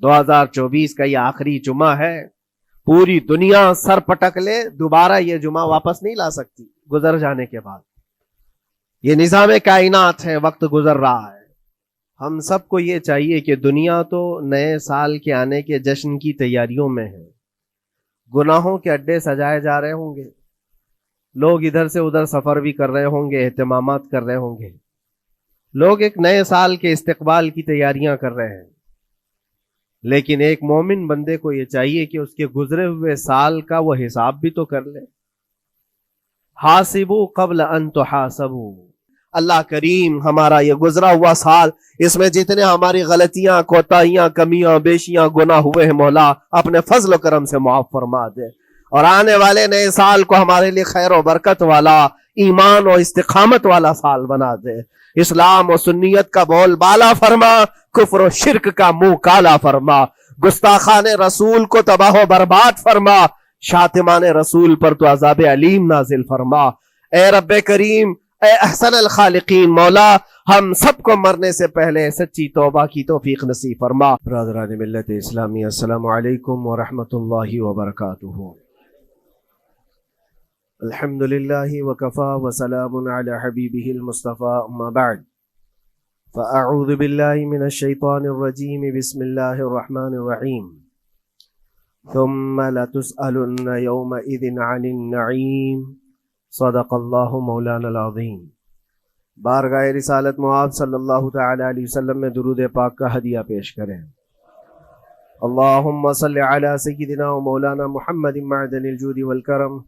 2024 کا یہ آخری جمعہ ہے. پوری دنیا سر پٹک لے دوبارہ یہ جمعہ واپس نہیں لا سکتی گزر جانے کے بعد. یہ نظام کائنات ہے، وقت گزر رہا ہے. ہم سب کو یہ چاہیے کہ دنیا تو نئے سال کے آنے کے جشن کی تیاریوں میں ہے. گناہوں کے اڈے سجائے جا رہے ہوں گے، لوگ ادھر سے ادھر سفر بھی کر رہے ہوں گے، اہتمامات کر رہے ہوں گے، لوگ ایک نئے سال کے استقبال کی تیاریاں کر رہے ہیں. لیکن ایک مومن بندے کو یہ چاہیے کہ اس کے گزرے ہوئے سال کا وہ حساب بھی تو کر لے. حاسبوا قبل ان تحاسبوا. اللہ کریم ہمارا یہ گزرا ہوا سال، اس میں جتنے ہماری غلطیاں، کوتاہیاں، کمیاں، بیشیاں، گناہ ہوئے ہیں، مولا اپنے فضل و کرم سے معاف فرما دے، اور آنے والے نئے سال کو ہمارے لیے خیر و برکت والا، ایمان و استقامت والا سال بنا دے. اسلام و سنیت کا بول بالا فرما، کفر و شرک کا منہ کالا فرما، گستاخان رسول کو تباہ و برباد فرما، شاتمان رسول پر تو عذاب علیم نازل فرما. اے رب کریم، اے احسن الخالقین، مولا ہم سب کو مرنے سے پہلے سچی توبہ کی توفیق نصیب فرما. برادران ملت اسلامی، السلام علیکم ورحمۃ اللہ وبرکاتہ. الحمد للہ وکفا وسلام علی حبیبہ المصطفى، اما بعد فاعوذ باللہ من الشیطان الرجیم، بسم اللہ الرحمن الرحیم. ثم لتسألن یومئذ عن النعیم، صدق اللہ مولانا العظیم. بارگاہ رسالت معاذ صلی اللہ تعالی علیہ وسلم میں درود پاک کا ہدیہ پیش کریں. اللہم صل علی سیدنا و مولانا محمد معدن الجود والکرم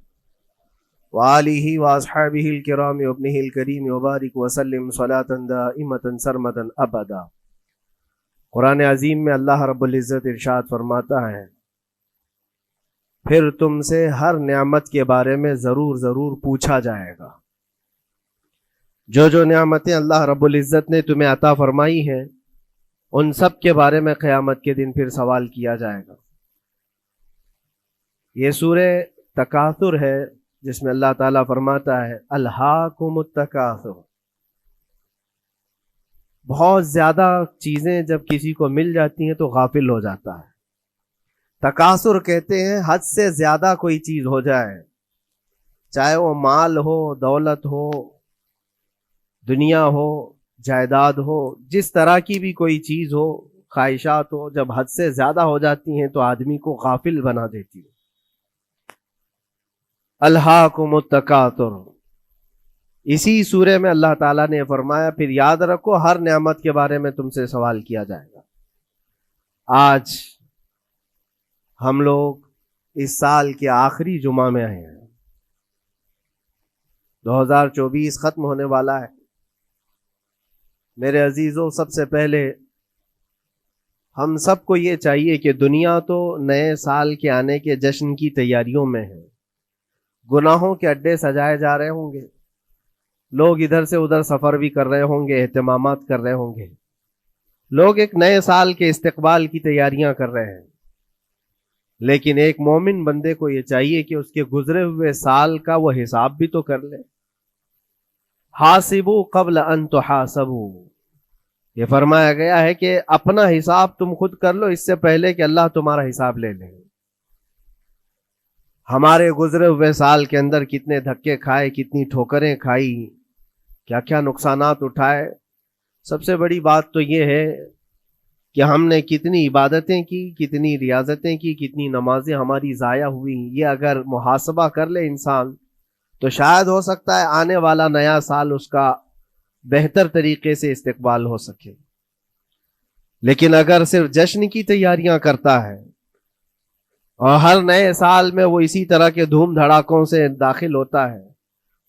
وآلہ واصحابہ الکرام وابنہ الکریم وبارک وسلم صلاة دائمة سرمدا ابدا. قرآن عظیم میں اللہ رب العزت ارشاد فرماتا ہے، پھر تم سے ہر نعمت کے بارے میں ضرور پوچھا جائے گا. جو نعمتیں اللہ رب العزت نے تمہیں عطا فرمائی ہیں، ان سب کے بارے میں قیامت کے دن پھر سوال کیا جائے گا. یہ سورہ تکاثر ہے، جس میں اللہ تعالیٰ فرماتا ہے الہاکم التکاثر. بہت زیادہ چیزیں جب کسی کو مل جاتی ہیں تو غافل ہو جاتا ہے. تکاثر کہتے ہیں حد سے زیادہ کوئی چیز ہو جائے، چاہے وہ مال ہو، دولت ہو، دنیا ہو، جائیداد ہو، جس طرح کی بھی کوئی چیز ہو، خواہشات ہو، جب حد سے زیادہ ہو جاتی ہیں تو آدمی کو غافل بنا دیتی ہے. الہاکم التکاثر. اسی سورہ میں اللہ تعالیٰ نے فرمایا پھر یاد رکھو ہر نعمت کے بارے میں تم سے سوال کیا جائے گا. آج ہم لوگ اس سال کے آخری جمعہ میں آئے ہیں. 2024 ختم ہونے والا ہے. میرے عزیزوں، سب سے پہلے ہم سب کو یہ چاہیے کہ دنیا تو نئے سال کے آنے کے جشن کی تیاریوں میں ہے. گناہوں کے اڈے سجائے جا رہے ہوں گے، لوگ ادھر سے ادھر سفر بھی کر رہے ہوں گے، اہتمامات کر رہے ہوں گے، لوگ ایک نئے سال کے استقبال کی تیاریاں کر رہے ہیں. لیکن ایک مومن بندے کو یہ چاہیے کہ اس کے گزرے ہوئے سال کا وہ حساب بھی تو کر لے. حاسبوا قبل ان تحاسبوا. یہ فرمایا گیا ہے کہ اپنا حساب تم خود کر لو اس سے پہلے کہ اللہ تمہارا حساب لے لے. ہمارے گزرے ہوئے سال کے اندر کتنے دھکے کھائے، کتنی ٹھوکریں کھائی، کیا کیا نقصانات اٹھائے. سب سے بڑی بات تو یہ ہے کہ ہم نے کتنی عبادتیں کی، کتنی ریاضتیں کی، کتنی نمازیں ہماری ضائع ہوئی. یہ اگر محاسبہ کر لے انسان تو شاید ہو سکتا ہے آنے والا نیا سال اس کا بہتر طریقے سے استقبال ہو سکے. لیکن اگر صرف جشن کی تیاریاں کرتا ہے اور ہر نئے سال میں وہ اسی طرح کے دھوم دھڑاکوں سے داخل ہوتا ہے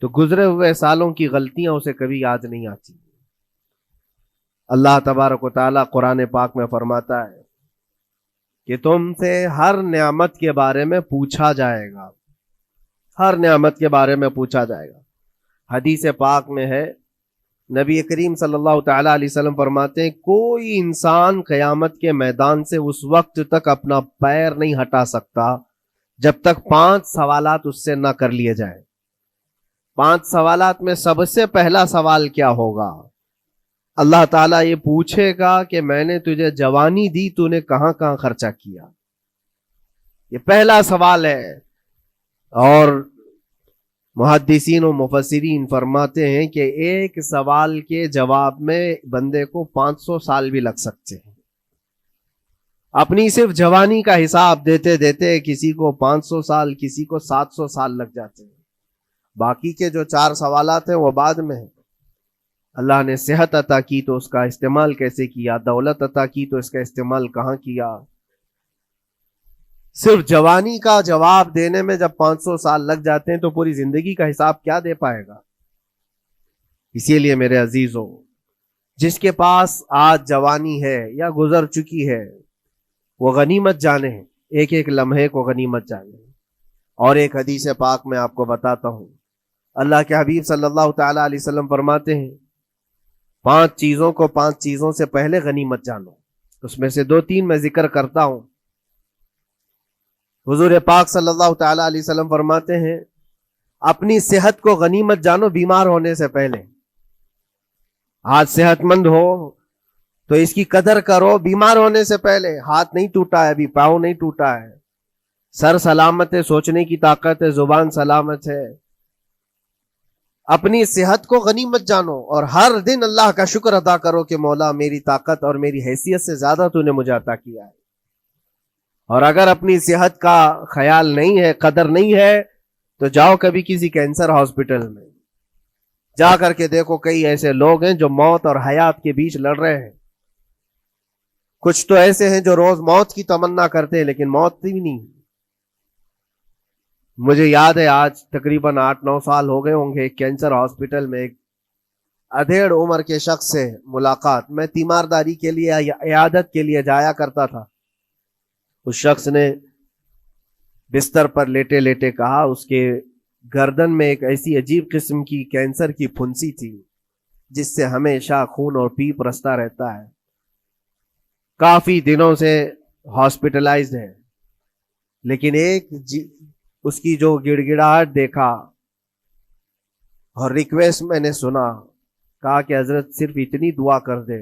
تو گزرے ہوئے سالوں کی غلطیاں اسے کبھی یاد نہیں آتی. اللہ تبارک و تعالیٰ قرآن پاک میں فرماتا ہے کہ تم سے ہر نعمت کے بارے میں پوچھا جائے گا. ہر نعمت کے بارے میں پوچھا جائے گا. حدیث پاک میں ہے، نبی کریم صلی اللہ تعالیٰ علیہ وسلم فرماتے ہیں کوئی انسان قیامت کے میدان سے اس وقت تک اپنا پیر نہیں ہٹا سکتا جب تک 5 سوالات اس سے نہ کر لیے جائیں. 5 سوالات میں سب سے پہلا سوال کیا ہوگا؟ اللہ تعالیٰ یہ پوچھے گا کہ میں نے تجھے جوانی دی، تو نے کہاں کہاں خرچہ کیا؟ یہ پہلا سوال ہے۔ اور محدثین و مفسرین فرماتے ہیں کہ ایک سوال کے جواب میں بندے کو 500 سال بھی لگ سکتے ہیں۔ اپنی صرف جوانی کا حساب دیتے دیتے کسی کو 500 سال، کسی کو 700 سال لگ جاتے ہیں۔ باقی کے جو 4 سوالات ہیں وہ بعد میں ہیں۔ اللہ نے صحت عطا کی تو اس کا استعمال کیسے کیا، دولت عطا کی تو اس کا استعمال کہاں کیا۔ صرف جوانی کا جواب دینے میں جب 500 سال لگ جاتے ہیں تو پوری زندگی کا حساب کیا دے پائے گا؟ اسی لیے میرے عزیزو، جس کے پاس آج جوانی ہے یا گزر چکی ہے وہ غنیمت جانے، ایک ایک لمحے کو غنیمت جانے۔ اور ایک حدیث پاک میں آپ کو بتاتا ہوں، اللہ کے حبیب صلی اللہ تعالی علیہ وسلم فرماتے ہیں 5 چیزوں کو 5 چیزوں سے پہلے غنیمت جانو۔ اس میں سے 2-3 میں ذکر کرتا ہوں۔ حضور پاک صلی اللہ تعالی علیہ وسلم فرماتے ہیں اپنی صحت کو غنیمت جانو بیمار ہونے سے پہلے۔ آج صحت مند ہو تو اس کی قدر کرو بیمار ہونے سے پہلے۔ ہاتھ نہیں ٹوٹا ہے ابھی، پاؤں نہیں ٹوٹا ہے، سر سلامت ہے، سوچنے کی طاقت ہے، زبان سلامت ہے۔ اپنی صحت کو غنیمت جانو اور ہر دن اللہ کا شکر ادا کرو کہ مولا میری طاقت اور میری حیثیت سے زیادہ تو نے مجھے عطا کیا ہے۔ اور اگر اپنی صحت کا خیال نہیں ہے، قدر نہیں ہے، تو جاؤ کبھی کسی کینسر ہاسپٹل میں جا کر کے دیکھو، کئی ایسے لوگ ہیں جو موت اور حیات کے بیچ لڑ رہے ہیں۔ کچھ تو ایسے ہیں جو روز موت کی تمنا کرتے ہیں لیکن موت بھی نہیں۔ مجھے یاد ہے آج تقریباً 8-9 سال ہو گئے ہوں گے، ایک کینسر ہاسپٹل میں ایک ادھیڑ عمر کے شخص سے ملاقات، میں تیمارداری کے لیے یا عیادت کے لیے جایا کرتا تھا۔ اس شخص نے بستر پر لیٹے لیٹے کہا اس کے گردن میں ایک ایسی عجیب قسم کی کینسر کی پھنسی تھی جس سے ہمیشہ خون اور پیپ رستا رہتا ہے، کافی دنوں سے ہاسپٹلائزڈ ہے۔ لیکن ایک اس کی جو گڑ گڑاہٹ دیکھا اور ریکویسٹ میں نے سنا، کہا کہ حضرت صرف اتنی دعا کر دے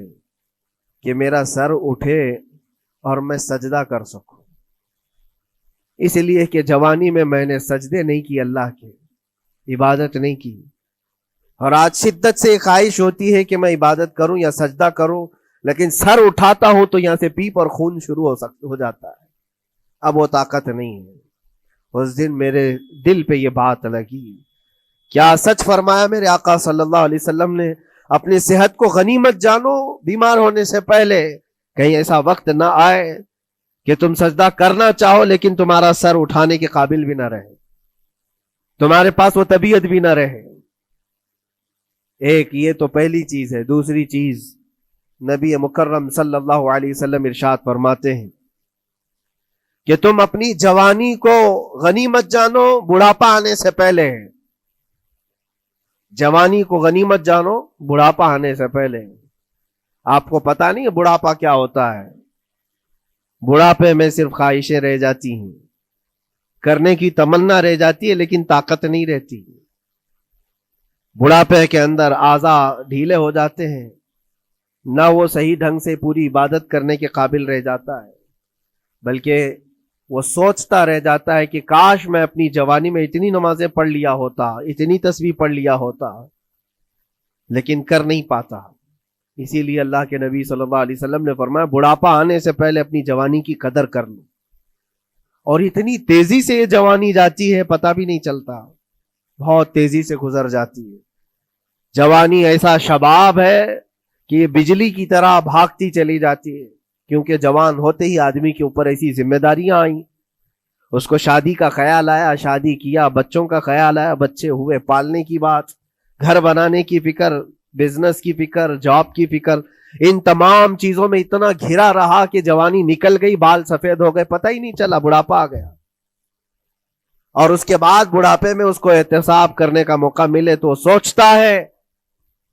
کہ میرا سر اٹھے اور میں سجدہ کر سکوں، اس لیے کہ جوانی میں نے سجدے نہیں کی، اللہ کے عبادت نہیں کی، اور آج شدت سے خواہش ہوتی ہے کہ میں عبادت کروں یا سجدہ کروں، لیکن سر اٹھاتا ہوں تو یہاں سے پیپ اور خون شروع ہو جاتا ہے، اب وہ طاقت نہیں ہے۔ اس دن میرے دل پہ یہ بات لگی، کیا سچ فرمایا میرے آقا صلی اللہ علیہ وسلم نے، اپنی صحت کو غنیمت جانو بیمار ہونے سے پہلے، کہیں ایسا وقت نہ آئے کہ تم سجدہ کرنا چاہو لیکن تمہارا سر اٹھانے کے قابل بھی نہ رہے، تمہارے پاس وہ طبیعت بھی نہ رہے۔ ایک یہ تو پہلی چیز ہے۔ دوسری چیز، نبی مکرم صلی اللہ علیہ وسلم ارشاد فرماتے ہیں کہ تم اپنی جوانی کو غنیمت جانو بڑھاپا آنے سے پہلے۔ جوانی کو غنیمت جانو بڑھاپا آنے سے پہلے۔ آپ کو پتا نہیں ہے بڑھاپا کیا ہوتا ہے؟ بڑھاپے میں صرف خواہشیں رہ جاتی ہیں، کرنے کی تمنا رہ جاتی ہے لیکن طاقت نہیں رہتی۔ بڑھاپے کے اندر اعضاء ڈھیلے ہو جاتے ہیں، نہ وہ صحیح ڈھنگ سے پوری عبادت کرنے کے قابل رہ جاتا ہے، بلکہ وہ سوچتا رہ جاتا ہے کہ کاش میں اپنی جوانی میں اتنی نمازیں پڑھ لیا ہوتا، اتنی تسبیح پڑھ لیا ہوتا، لیکن کر نہیں پاتا۔ اسی لیے اللہ کے نبی صلی اللہ علیہ وسلم نے فرمایا بڑھاپا آنے سے پہلے اپنی جوانی کی قدر کر لو۔ اور اتنی تیزی سے یہ جوانی جاتی ہے پتہ بھی نہیں چلتا، بہت تیزی سے گزر جاتی ہے۔ جوانی ایسا شباب ہے کہ یہ بجلی کی طرح بھاگتی چلی جاتی ہے، کیونکہ جوان ہوتے ہی آدمی کے اوپر ایسی ذمہ داریاں آئیں، اس کو شادی کا خیال آیا، شادی کیا، بچوں کا خیال آیا، بچے ہوئے، پالنے کی بات، گھر بنانے کی فکر، بزنس کی فکر، جاب کی فکر، ان تمام چیزوں میں اتنا گھرا رہا کہ جوانی نکل گئی، بال سفید ہو گئے، پتہ ہی نہیں چلا، بڑھاپا آ گیا۔ اور اس کے بعد بڑھاپے میں اس کو احتساب کرنے کا موقع ملے تو سوچتا ہے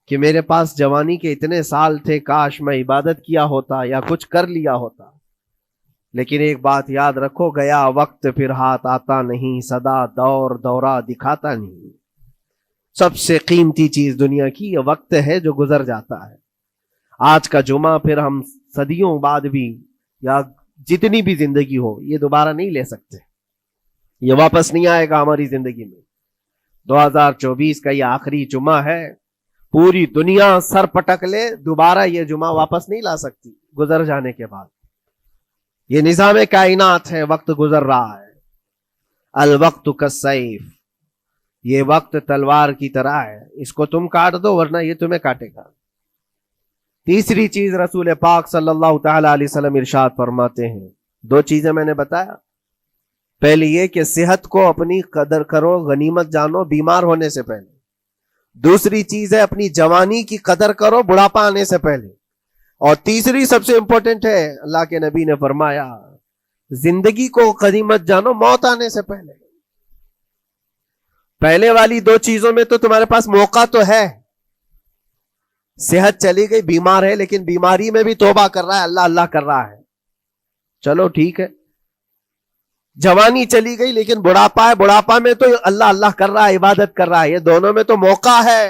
کہ میرے پاس جوانی کے اتنے سال تھے، کاش میں عبادت کیا ہوتا یا کچھ کر لیا ہوتا۔ لیکن ایک بات یاد رکھو، گیا وقت پھر ہاتھ آتا نہیں، سدا دور دورہ دکھاتا نہیں۔ سب سے قیمتی چیز دنیا کی یہ وقت ہے جو گزر جاتا ہے۔ آج کا جمعہ پھر ہم صدیوں بعد بھی یا جتنی بھی زندگی ہو یہ دوبارہ نہیں لے سکتے، یہ واپس نہیں آئے گا ہماری زندگی میں۔ 2024 کا یہ آخری جمعہ ہے، پوری دنیا سر پٹک لے دوبارہ یہ جمعہ واپس نہیں لا سکتی گزر جانے کے بعد۔ یہ نظام کائنات ہے، وقت گزر رہا ہے۔ الوقت کالسیف، یہ وقت تلوار کی طرح ہے، اس کو تم کاٹ دو ورنہ یہ تمہیں کاٹے گا۔ تیسری چیز رسول پاک صلی اللہ تعالی علیہ وسلم ارشاد فرماتے ہیں، دو چیزیں میں نے بتایا، پہلی یہ کہ صحت کو اپنی قدر کرو، غنیمت جانو بیمار ہونے سے پہلے۔ دوسری چیز ہے اپنی جوانی کی قدر کرو بڑھاپا آنے سے پہلے۔ اور تیسری سب سے امپورٹنٹ ہے، اللہ کے نبی نے فرمایا زندگی کو غنیمت جانو موت آنے سے پہلے۔ پہلے والی دو چیزوں میں تو تمہارے پاس موقع تو ہے، صحت چلی گئی بیمار ہے لیکن بیماری میں بھی توبہ کر رہا ہے، اللہ اللہ کر رہا ہے، چلو ٹھیک ہے۔ جوانی چلی گئی لیکن بڑھاپا ہے، بڑھاپا میں تو اللہ اللہ کر رہا ہے، عبادت کر رہا ہے، یہ دونوں میں تو موقع ہے۔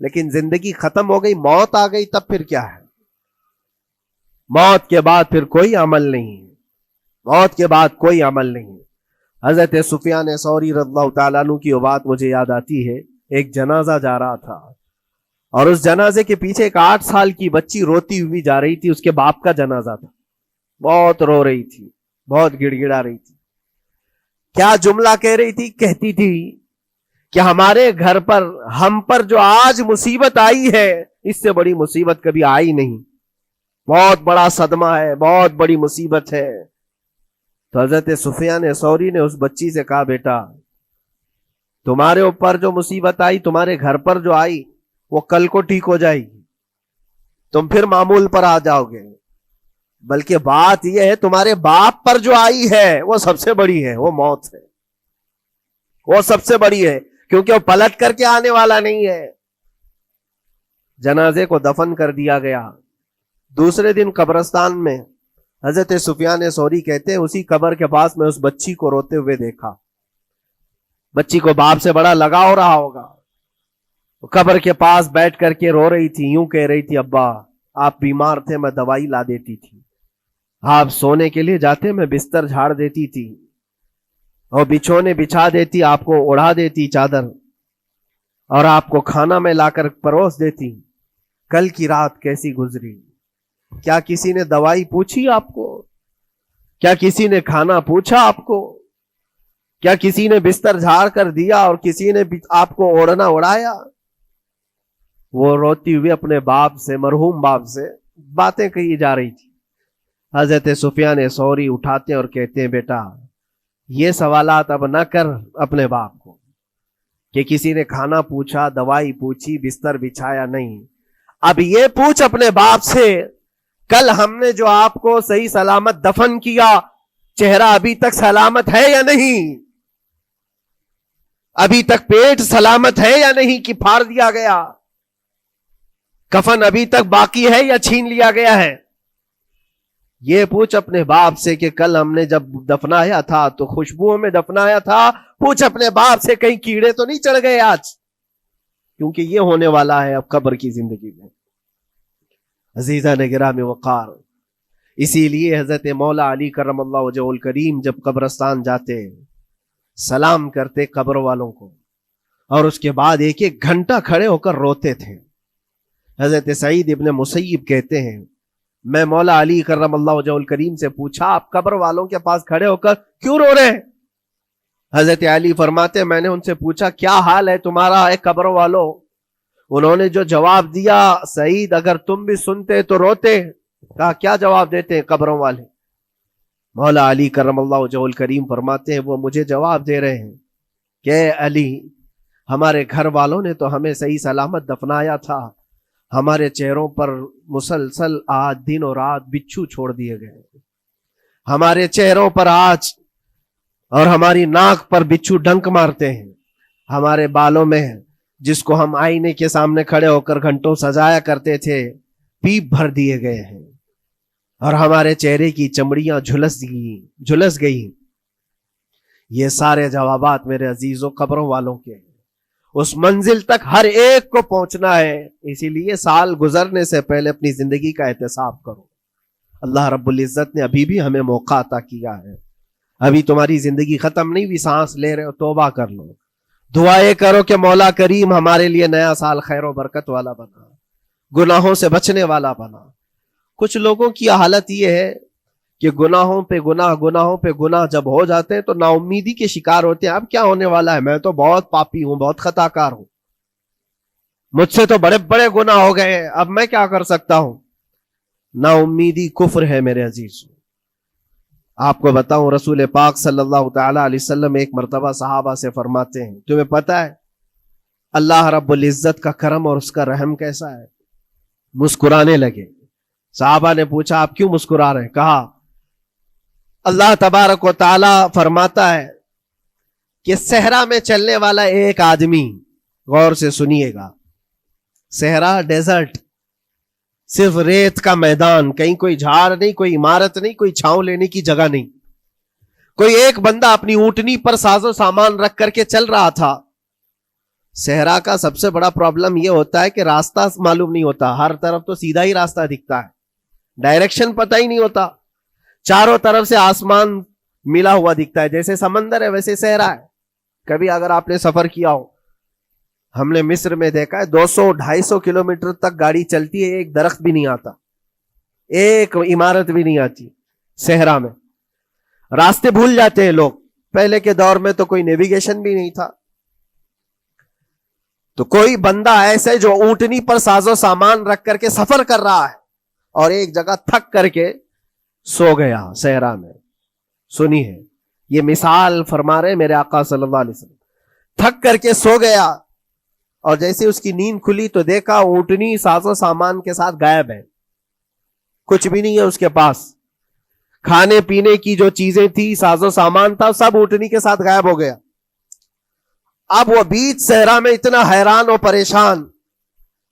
لیکن زندگی ختم ہو گئی، موت آ گئی، تب پھر کیا ہے؟ موت کے بعد پھر کوئی عمل نہیں، موت کے بعد کوئی عمل نہیں۔ حضرت سفیان ثوری رضی اللہ تعالیٰ عنہ کی وہ بات مجھے یاد آتی ہے، ایک جنازہ جا رہا تھا اور اس جنازے کے پیچھے ایک 8 سال کی بچی روتی ہوئی جا رہی تھی، اس کے باپ کا جنازہ تھا، بہت رو رہی تھی، بہت گڑ گڑا رہی تھی۔ کیا جملہ کہہ رہی تھی؟ کہتی تھی کہ ہمارے گھر پر ہم پر جو آج مصیبت آئی ہے اس سے بڑی مصیبت کبھی آئی نہیں، بہت بڑا صدمہ ہے، بہت بڑی مصیبت ہے۔ تو حضرت سفیان ثوری نے اس بچی سے کہا بیٹا تمہارے اوپر جو مصیبت آئی، تمہارے گھر پر جو آئی وہ کل کو ٹھیک ہو جائے گی، تم پھر معمول پر آ جاؤ گے، بلکہ بات یہ ہے تمہارے باپ پر جو آئی ہے وہ سب سے بڑی ہے، وہ موت ہے، وہ سب سے بڑی ہے، کیونکہ وہ پلٹ کر کے آنے والا نہیں ہے۔ جنازے کو دفن کر دیا گیا، دوسرے دن قبرستان میں حضرت سفیان ثوری کہتے ہیں اسی قبر کے پاس میں اس بچی کو روتے ہوئے دیکھا۔ بچی کو باپ سے بڑا لگاؤ رہا ہوگا، قبر کے پاس بیٹھ کر کے رو رہی تھی، یوں کہہ رہی تھی ابا آپ بیمار تھے میں دوائی لا دیتی تھی، آپ سونے کے لیے جاتے میں بستر جھاڑ دیتی تھی اور بچھونے بچھا دیتی، آپ کو اڑا دیتی چادر، اور آپ کو کھانا میں لا کر پروس دیتی۔ کل کی رات کیسی گزری؟ کیا کسی نے دوائی پوچھی آپ کو؟ کیا کسی نے کھانا پوچھا آپ کو؟ کیا کسی نے بستر جھاڑ کر دیا اور کسی نے آپ کو اوڑھنا اڑایا؟ وہ روتی ہوئی اپنے باپ سے، مرحوم باپ سے باتیں کہی جا رہی تھی۔ حضرت سفیان ثوری اٹھاتے اور کہتے ہیں بیٹا یہ سوالات اب نہ کر اپنے باپ کو کہ کسی نے کھانا پوچھا، دوائی پوچھی، بستر بچھایا، نہیں، اب یہ پوچھ اپنے باپ سے کل ہم نے جو آپ کو صحیح سلامت دفن کیا چہرہ ابھی تک سلامت ہے یا نہیں؟ ابھی تک پیٹ سلامت ہے یا نہیں کہ پھاڑ دیا گیا؟ کفن ابھی تک باقی ہے یا چھین لیا گیا ہے؟ یہ پوچھ اپنے باپ سے کہ کل ہم نے جب دفنایا تھا تو خوشبوؤں میں دفنایا تھا، پوچھ اپنے باپ سے کہیں کیڑے تو نہیں چڑھ گئے آج، کیونکہ یہ ہونے والا ہے اب قبر کی زندگی میں۔ عزیزان گرامی وقار، اسی لیے حضرت مولا علی کرم اللہ وجہہ الکریم جب قبرستان جاتے سلام کرتے قبر والوں کو اور اس کے بعد ایک ایک گھنٹہ کھڑے ہو کر روتے تھے۔ حضرت سعید ابن مسیب کہتے ہیں میں مولا علی کرم اللہ وجہہ الکریم سے پوچھا آپ قبر والوں کے پاس کھڑے ہو کر کیوں رو رہے ہیں؟ حضرت علی فرماتے میں نے ان سے پوچھا کیا حال ہے تمہارا اے قبر والوں؟ انہوں نے جو جواب دیا سعید اگر تم بھی سنتے تو روتے۔ کہا کیا جواب دیتے ہیں قبروں والے؟ مولا علی کرم اللہ وجہہ الکریم فرماتے ہیں وہ مجھے جواب دے رہے ہیں کہ اے علی ہمارے گھر والوں نے تو ہمیں صحیح سلامت دفنایا تھا، ہمارے چہروں پر مسلسل آج دن اور رات بچھو چھوڑ دیے گئے، ہمارے چہروں پر آج اور ہماری ناک پر بچھو ڈنک مارتے ہیں، ہمارے بالوں میں جس کو ہم آئینے کے سامنے کھڑے ہو کر گھنٹوں سجایا کرتے تھے پیپ بھر دیے گئے ہیں، اور ہمارے چہرے کی چمڑیاں جھلس گئی۔ یہ سارے جوابات میرے عزیزوں قبروں والوں کے ہیں۔ اس منزل تک ہر ایک کو پہنچنا ہے. اسی لیے سال گزرنے سے پہلے اپنی زندگی کا احتساب کرو. اللہ رب العزت نے ابھی بھی ہمیں موقع عطا کیا ہے. ابھی تمہاری زندگی ختم نہیں ہوئی, سانس لے رہے ہو, توبہ کر لو. دعائیں کرو کہ مولا کریم ہمارے لیے نیا سال خیر و برکت والا بنا, گناہوں سے بچنے والا بنا. کچھ لوگوں کی حالت یہ ہے کہ گناہوں پہ گناہ جب ہو جاتے ہیں تو نا امیدی کے شکار ہوتے ہیں. اب کیا ہونے والا ہے, میں تو بہت پاپی ہوں, بہت خطا کار ہوں, مجھ سے تو بڑے بڑے گناہ ہو گئے ہیں, اب میں کیا کر سکتا ہوں. نا امیدی کفر ہے میرے عزیز. آپ کو بتاؤں, رسول پاک صلی اللہ تعالی علیہ وسلم ایک مرتبہ صحابہ سے فرماتے ہیں, تمہیں پتا ہے اللہ رب العزت کا کرم اور اس کا رحم کیسا ہے؟ مسکرانے لگے. صحابہ نے پوچھا آپ کیوں مسکرا رہے ہیں؟ کہا اللہ تبارک و تعالی فرماتا ہے کہ صحرا میں چلنے والا ایک آدمی, غور سے سنیے گا, صحرا ڈیزرٹ, صرف ریت کا میدان, کہیں کوئی جھاڑ نہیں, کوئی عمارت نہیں, کوئی چھاؤں لینے کی جگہ نہیں. کوئی ایک بندہ اپنی اونٹنی پر ساز و سامان رکھ کر کے چل رہا تھا. صحرا کا سب سے بڑا پرابلم یہ ہوتا ہے کہ راستہ معلوم نہیں ہوتا. ہر طرف تو سیدھا ہی راستہ دکھتا ہے, ڈائریکشن پتہ ہی نہیں ہوتا. چاروں طرف سے آسمان ملا ہوا دکھتا ہے, جیسے سمندر ہے ویسے صحرا ہے. کبھی اگر آپ نے سفر کیا ہو, ہم نے مصر میں دیکھا ہے 200-250 کلومیٹر تک گاڑی چلتی ہے, ایک درخت بھی نہیں آتا, ایک عمارت بھی نہیں آتی. صحرا میں راستے بھول جاتے ہیں لوگ. پہلے کے دور میں تو کوئی نیویگیشن بھی نہیں تھا. تو کوئی بندہ ایسے جو اونٹنی پر ساز و سامان رکھ کر کے سفر کر رہا ہے اور ایک جگہ تھک کر کے سو گیا صحرا میں. سنیے, یہ مثال فرما رہے میرے آقا صلی اللہ علیہ وسلم. تھک کر کے سو گیا اور جیسے اس کی نیند کھلی تو دیکھا اونٹنی ساز و سامان کے ساتھ غائب ہے, کچھ بھی نہیں ہے اس کے پاس. کھانے پینے کی جو چیزیں تھی, ساز و سامان تھا, سب اونٹنی کے ساتھ غائب ہو گیا. اب وہ بیچ صحرا میں اتنا حیران اور پریشان,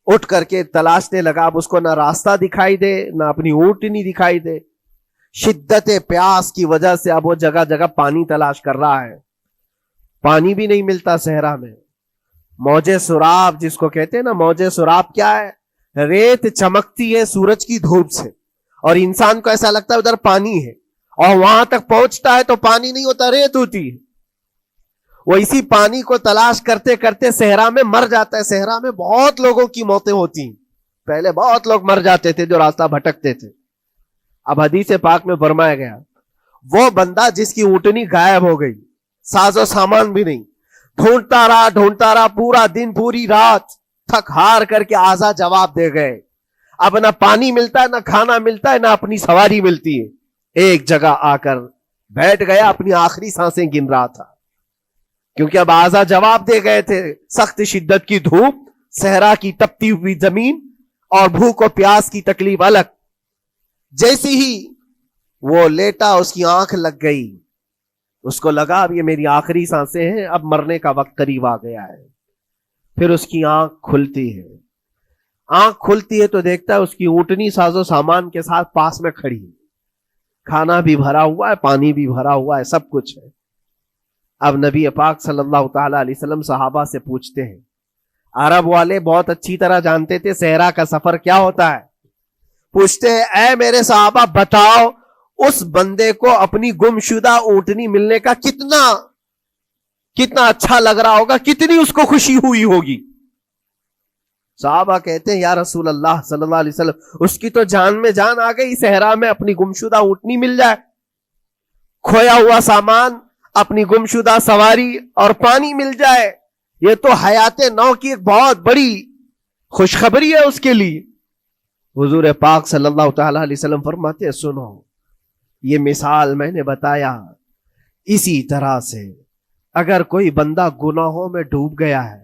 اٹھ کر کے تلاشنے لگا. اب اس کو نہ راستہ دکھائی دے, نہ اپنی اونٹنی دکھائی دے. شدت پیاس کی وجہ سے اب وہ جگہ جگہ پانی تلاش کر رہا ہے, پانی بھی نہیں ملتا صحرا میں. موجے سراب جس کو کہتے ہیں نا, موجے سراب کیا ہے؟ ریت چمکتی ہے سورج کی دھوپ سے اور انسان کو ایسا لگتا ہے ادھر پانی ہے, اور وہاں تک پہنچتا ہے تو پانی نہیں ہوتا, ریت ہوتی ہے. وہ اسی پانی کو تلاش کرتے کرتے صحرا میں مر جاتا ہے. صحرا میں بہت لوگوں کی موتیں ہوتی ہیں, پہلے بہت لوگ مر جاتے تھے جو راستہ بھٹکتے تھے. اب حدیث پاک میں فرمایا گیا وہ بندہ جس کی اونٹنی غائب ہو گئی, ساز و سامان بھی نہیں, ڈھونڈتا رہا پورا دن پوری رات, تھک ہار کر کے آزا جواب دے گئے. اب نہ پانی ملتا ہے, نہ کھانا ملتا ہے, نہ اپنی سواری ملتی ہے. ایک جگہ آ کر بیٹھ گیا, اپنی آخری سانسیں گن رہا تھا, کیونکہ اب آزا جواب دے گئے تھے. سخت شدت کی دھوپ, صحرا کی تپتی ہوئی زمین اور بھوک و پیاس کی تکلیف الگ. جیسی ہی وہ لیٹا اس کی آنکھ لگ گئی, اس کو لگا اب یہ میری آخری سانسیں ہیں, اب مرنے کا وقت قریب آ گیا ہے. پھر اس کی آنکھ کھلتی ہے. آنکھ کھلتی ہے تو دیکھتا ہے اس کی اونٹنی ساز و سامان کے ساتھ پاس میں کھڑی ہے, کھانا بھی بھرا ہوا ہے, پانی بھی بھرا ہوا ہے, سب کچھ ہے. اب نبی پاک صلی اللہ تعالی علیہ وسلم صحابہ سے پوچھتے ہیں, عرب والے بہت اچھی طرح جانتے تھے صحرا کا سفر کیا ہوتا ہے. پوچھتے ہیں اے میرے صحابہ بتاؤ اس بندے کو اپنی گمشدہ اونٹنی ملنے کا کتنا اچھا لگ رہا ہوگا, کتنی اس کو خوشی ہوئی ہوگی. صحابہ کہتے ہیں یا رسول اللہ صلی اللہ علیہ وسلم اس کی تو جان میں جان آ گئی, صحرا میں اپنی گمشدہ اونٹنی مل جائے, کھویا ہوا سامان, اپنی گمشدہ سواری اور پانی مل جائے, یہ تو حیات نو کی ایک بہت بڑی خوشخبری ہے اس کے لیے. حضور پاک صلی اللہ تعالی علیہ وسلم فرماتے ہیں سنو, یہ مثال میں نے بتایا, اسی طرح سے اگر کوئی بندہ گناہوں میں ڈوب گیا ہے,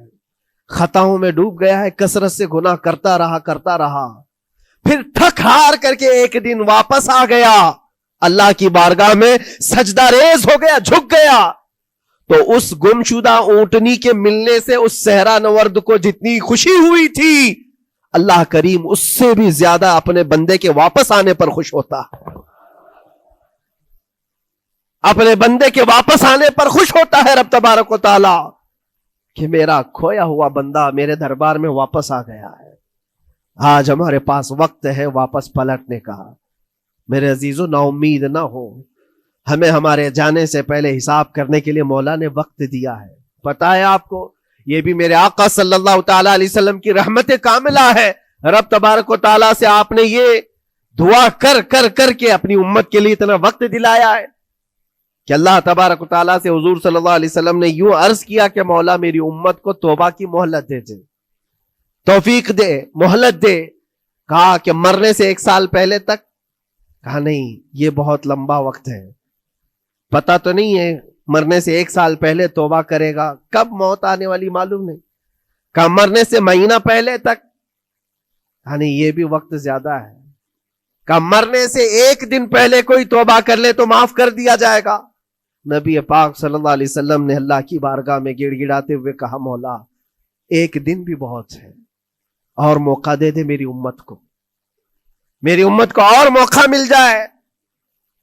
خطاؤں میں ڈوب گیا ہے, کثرت سے گناہ کرتا رہا, پھر تھک ہار کر کے ایک دن واپس آ گیا, اللہ کی بارگاہ میں سجدہ ریز ہو گیا, جھک گیا, تو اس گمشدہ اونٹنی کے ملنے سے اس صحرا نورد کو جتنی خوشی ہوئی تھی, اللہ کریم اس سے بھی زیادہ اپنے بندے کے واپس آنے پر خوش ہوتا ہے. اپنے بندے کے واپس آنے پر خوش ہوتا ہے رب تبارک و تعالی. کہ میرا کھویا ہوا بندہ میرے دربار میں واپس آ گیا ہے. آج ہمارے پاس وقت ہے واپس پلٹنے کا. میرے عزیزو نا امید نہ ہو. ہمیں ہمارے جانے سے پہلے حساب کرنے کے لیے مولا نے وقت دیا ہے. پتا ہے آپ کو یہ بھی میرے آقا صلی اللہ تعالی علیہ وسلم کی رحمت کاملہ ہے. رب تبارک و تعالیٰ سے آپ نے یہ دعا کر کر کر کے اپنی امت کے لیے اتنا وقت دلایا ہے کہ اللہ تبارک و تعالیٰ سے حضور صلی اللہ علیہ وسلم نے یوں عرض کیا کہ مولا میری امت کو توبہ کی مہلت دے دے, توفیق دے, مہلت دے. کہا کہ مرنے سے 1 سال پہلے تک؟ کہا نہیں, یہ بہت لمبا وقت ہے, پتا تو نہیں ہے مرنے سے 1 سال پہلے توبہ کرے گا, کب موت آنے والی معلوم نہیں. کہا مرنے سے مہینہ پہلے تک؟ کہا نہیں, یہ بھی وقت زیادہ ہے. کہا مرنے سے 1 دن پہلے کوئی توبہ کر لے تو معاف کر دیا جائے گا. نبی پاک صلی اللہ علیہ وسلم نے اللہ کی بارگاہ میں گڑ گڑاتے ہوئے کہا مولا 1 دن بھی بہت ہے, اور موقع دے دے میری امت کو, میری امت کو اور موقع مل جائے.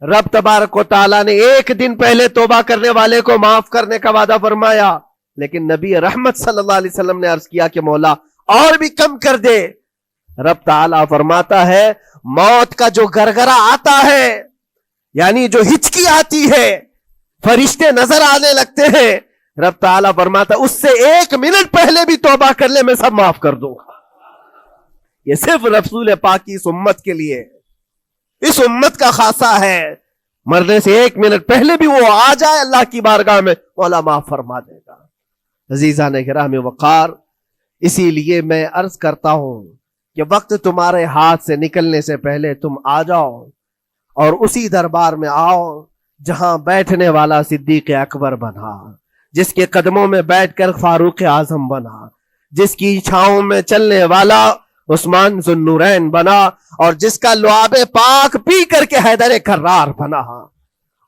رب تبارک و تعالیٰ نے 1 دن پہلے توبہ کرنے والے کو معاف کرنے کا وعدہ فرمایا, لیکن نبی رحمت صلی اللہ علیہ وسلم نے عرض کیا کہ مولا اور بھی کم کر دے. رب تعالیٰ فرماتا ہے موت کا جو گرگرا آتا ہے, یعنی جو ہچکی آتی ہے, فرشتے نظر آنے لگتے ہیں, رب تعالیٰ فرماتا ہے اس سے 1 منٹ پہلے بھی توبہ کر لے میں سب معاف کر دوں گا. یہ صرف رسول پاک کی اس امت کے لیے, اس امت کا خاصہ ہے. مرنے سے 1 منٹ پہلے بھی وہ آ جائے اللہ کی بارگاہ میں, مولا معاف فرما دے گا. عزیزان کرام وقار, اسی لیے میں عرض کرتا ہوں کہ وقت تمہارے ہاتھ سے نکلنے سے پہلے تم آ جاؤ اور اسی دربار میں آؤ جہاں بیٹھنے والا صدیق اکبر بنا, جس کے قدموں میں بیٹھ کر فاروق اعظم بنا, جس کی چھاؤں میں چلنے والا عثمان ذو النورین بنا, اور جس کا لعاب پاک پی کر کے حیدر کرار بنا.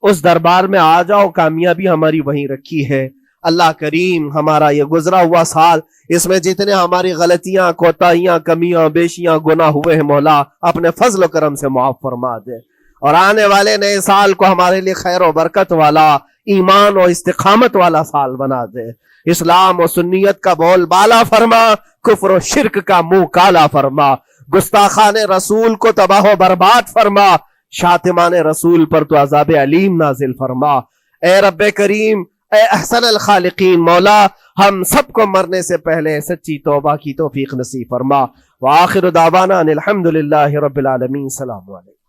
اس دربار میں آ جاؤ, کامیابی ہماری وہیں رکھی ہے. اللہ کریم ہمارا یہ گزرا ہوا سال, اس میں جتنے ہماری غلطیاں, کوتاہیاں, کمیاں, بیشیاں, گناہ ہوئے ہیں مولا اپنے فضل و کرم سے معاف فرما دے, اور آنے والے نئے سال کو ہمارے لیے خیر و برکت والا, ایمان و استقامت والا سال بنا دے. اسلام و سنیت کا بول بالا فرما, کفر و شرک کا منہ کالا فرما, گستاخان رسول کو تباہ و برباد فرما, شاتمان رسول پر تو عذاب علیم نازل فرما. اے رب کریم, اے احسن الخالقین, مولا ہم سب کو مرنے سے پہلے سچی توبہ کی توفیق نصیب فرما. وآخر دعوانا ان الحمدللہ رب العالمین. السلام علیکم.